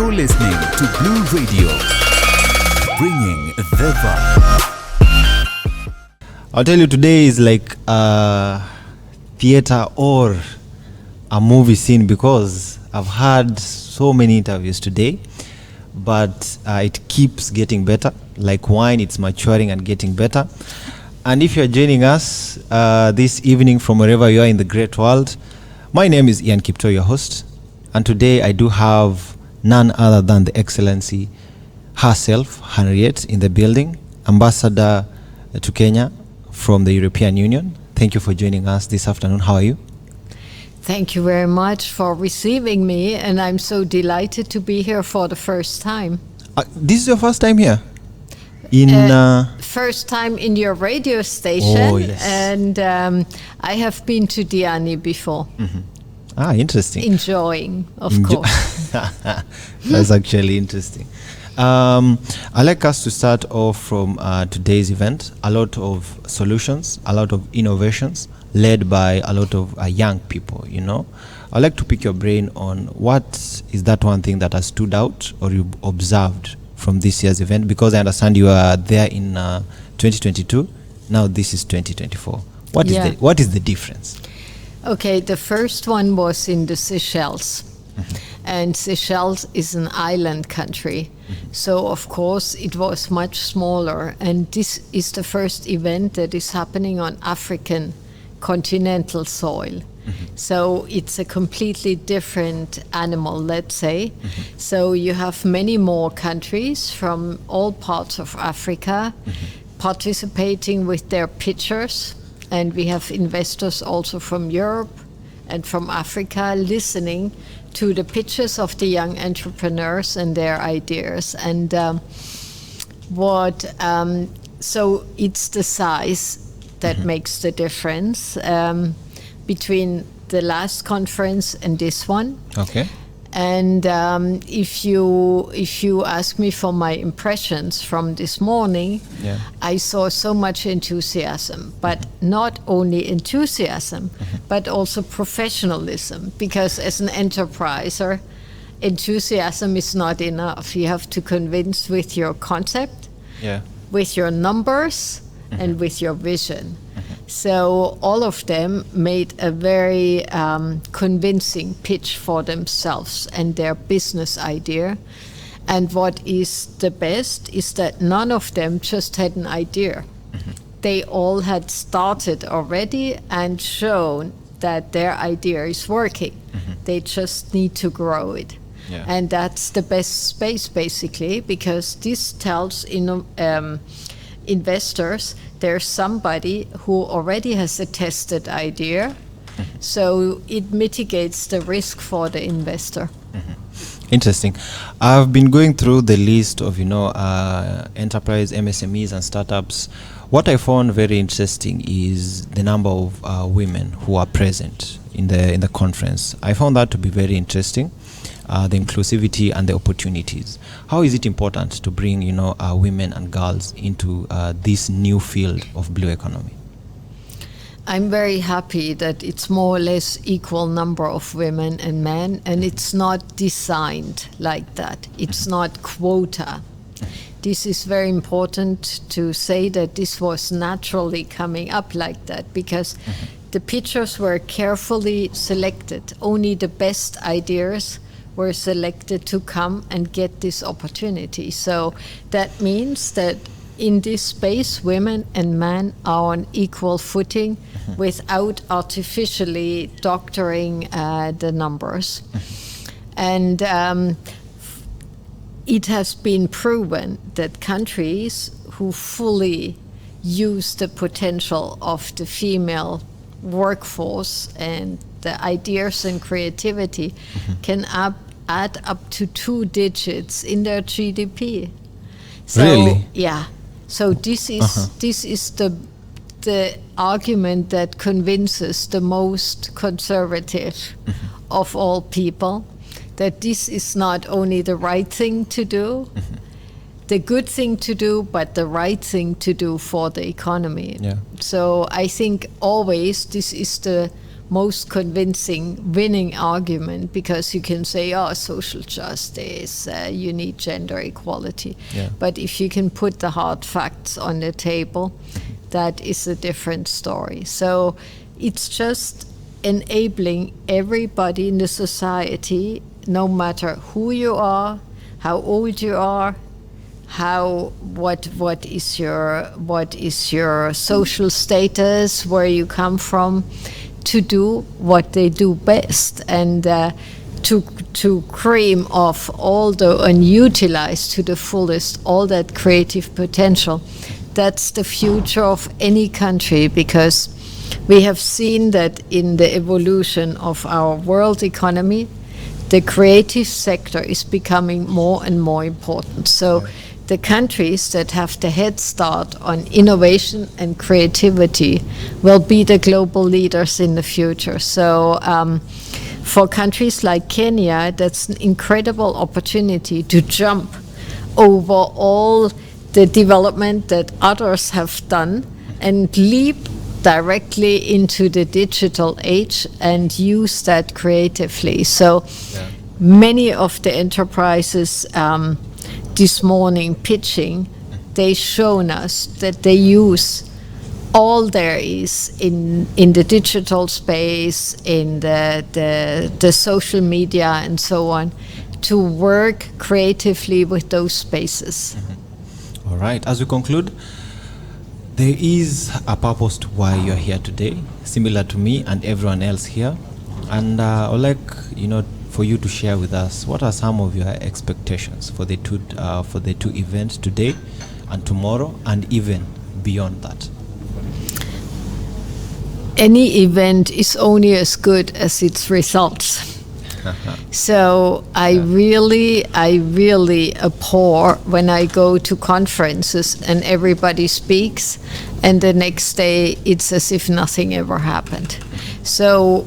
You're listening to Blue Radio, bringing the vibe. I'll tell you, today is like a theater or a movie scene because I've had so many interviews today, but it keeps getting better. Like wine, it's maturing and getting better. And if you're joining us this evening from wherever you are in the great world, my name is Ian Kipto, your host. And today I do have none other than the Excellency herself, Henriette, in the building, Ambassador to Kenya from the European Union. Thank you for joining us this afternoon. How are you? Thank you very much for receiving me, and I'm so delighted to be here for the first time. This is your first time here? First time in your radio station. Oh, yes. And I have been to Diani before. Mm-hmm. Ah, interesting. Enjoying, of course. That's actually interesting. I'd like us to start off from today's event. A lot of solutions, a lot of innovations led by a lot of young people, you know. I'd like to pick your brain on what is that one thing that has stood out or you observed from this year's event, because I understand you are there in 2022. Now this is 2024. What is the difference? Okay, the first one was in the Seychelles. Mm-hmm. And Seychelles is an island country. Mm-hmm. So, of course, it was much smaller. And this is the first event that is happening on African continental soil. Mm-hmm. So it's a completely different animal, let's say. Mm-hmm. So you have many more countries from all parts of Africa participating with their pitchers. And we have investors also from Europe and from Africa listening to the pitches of the young entrepreneurs and their ideas. And so it's the size that makes the difference between the last conference and this one. Okay. And if you ask me for my impressions from this morning, I saw so much enthusiasm, but not only enthusiasm, but also professionalism, because as an enterpriser, enthusiasm is not enough. You have to convince with your concept, with your numbers, and with your vision. So all of them made a very convincing pitch for themselves and their business idea. And what is the best is that none of them just had an idea. They all had started already and shown that their idea is working. They just need to grow it. Yeah. And that's the best space, basically, because this tells investors there's somebody who already has a tested idea, so it mitigates the risk for the investor. Interesting. I've been going through the list of enterprise MSMEs and startups. What I found very interesting is the number of women who are present in the conference. I found that to be very interesting. The inclusivity and the opportunities. How is it important to bring, women and girls into this new field of blue economy? I'm very happy that it's more or less equal number of women and men, and it's not designed like that. It's not quota. This is very important to say that this was naturally coming up like that, because the pitchers were carefully selected. Only the best ideas were selected to come and get this opportunity. So that means that in this space, women and men are on equal footing without artificially doctoring the numbers. And it has been proven that countries who fully use the potential of the female workforce and the ideas and creativity can add up to 2 digits in their GDP. So, really? Yeah. So this is the argument that convinces the most conservative of all people that this is not only the right thing to do, the good thing to do, but the right thing to do for the economy. Yeah. So I think always this is the most convincing winning argument, because you can say, oh, social justice, you need gender equality. Yeah. But if you can put the hard facts on the table, that is a different story. So it's just enabling everybody in the society, no matter who you are, how old you are, what is your social status, where you come from, to do what they do best, and to cream off all the unutilized to the fullest, all that creative potential. That's the future of any country, because we have seen that in the evolution of our world economy, the creative sector is becoming more and more important. So the countries that have the head start on innovation and creativity will be the global leaders in the future. So for countries like Kenya, that's an incredible opportunity to jump over all the development that others have done and leap directly into the digital age and use that creatively. So many of the enterprises this morning pitching, they shown us that they use all there is in the digital space, in the social media and so on, to work creatively with those spaces. All right, as we conclude, there is a purpose to why you're here today, similar to me and everyone else here. And I would like, for you to share with us, what are some of your expectations for the two events today and tomorrow, and even beyond that? Any event is only as good as its results. So I really abhor when I go to conferences and everybody speaks, and the next day it's as if nothing ever happened. So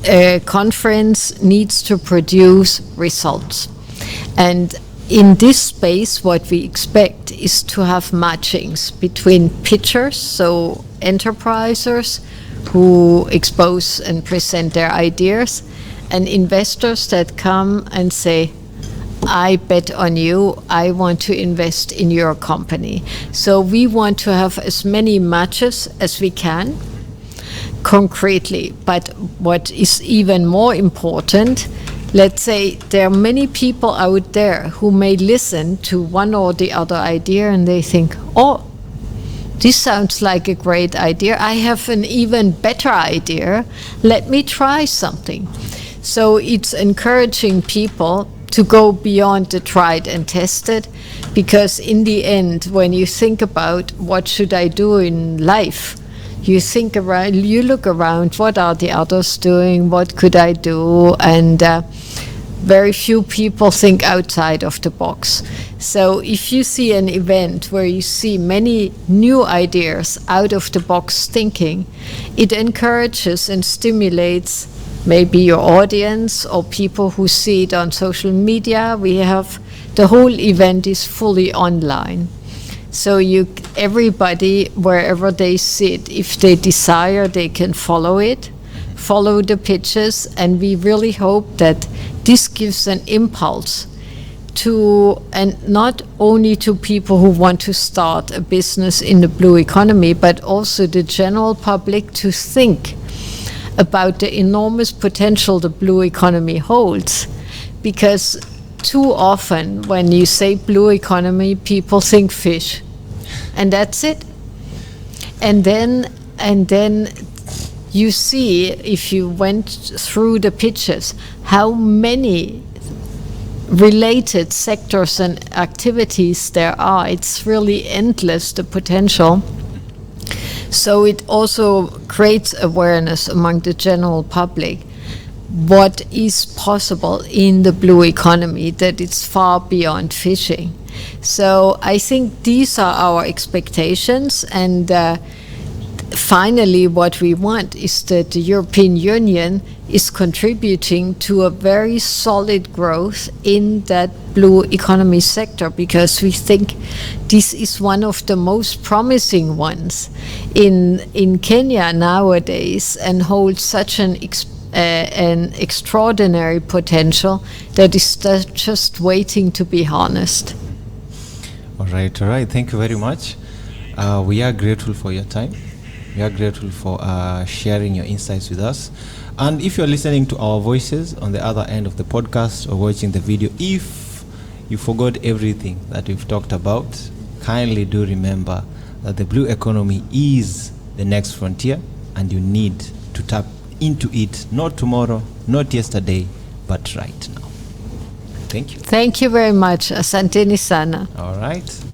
a conference needs to produce results. And in this space, what we expect is to have matchings between pitchers, so enterprisers who expose and present their ideas, and investors that come and say, I bet on you, I want to invest in your company. So we want to have as many matches as we can, concretely. But what is even more important, let's say there are many people out there who may listen to one or the other idea and they think, oh, this sounds like a great idea. I have an even better idea. Let me try something. So it's encouraging people to go beyond the tried and tested, because in the end, when you think about what should I do in life, you think around, you look around, what are the others doing, what could I do, and very few people think outside of the box. So if you see an event where you see many new ideas, out of the box thinking, it encourages and stimulates maybe your audience or people who see it on social media. The whole event is fully online. So everybody, wherever they sit, if they desire, they can follow it, follow the pitches, and we really hope that this gives an impulse to, and not only to people who want to start a business in the blue economy, but also the general public to think about the enormous potential the blue economy holds. Because too often when you say blue economy, people think fish, and that's it. And then you see, if you went through the pitches, how many related sectors and activities there are. It's really endless, the potential. So it also creates awareness among the general public what is possible in the blue economy, that it's far beyond fishing. So I think these are our expectations, and finally what we want is that the European Union is contributing to a very solid growth in that blue economy sector, because we think this is one of the most promising ones in Kenya nowadays, and holds such an extraordinary potential that is just waiting to be harnessed. All right. Thank you very much. We are grateful for your time. We are grateful for sharing your insights with us. And if you're listening to our voices on the other end of the podcast or watching the video, if you forgot everything that we've talked about, kindly do remember that the blue economy is the next frontier, and you need to tap into it, not tomorrow, not yesterday, but right now. Thank you. Thank you very much. Asanteni sana. All right.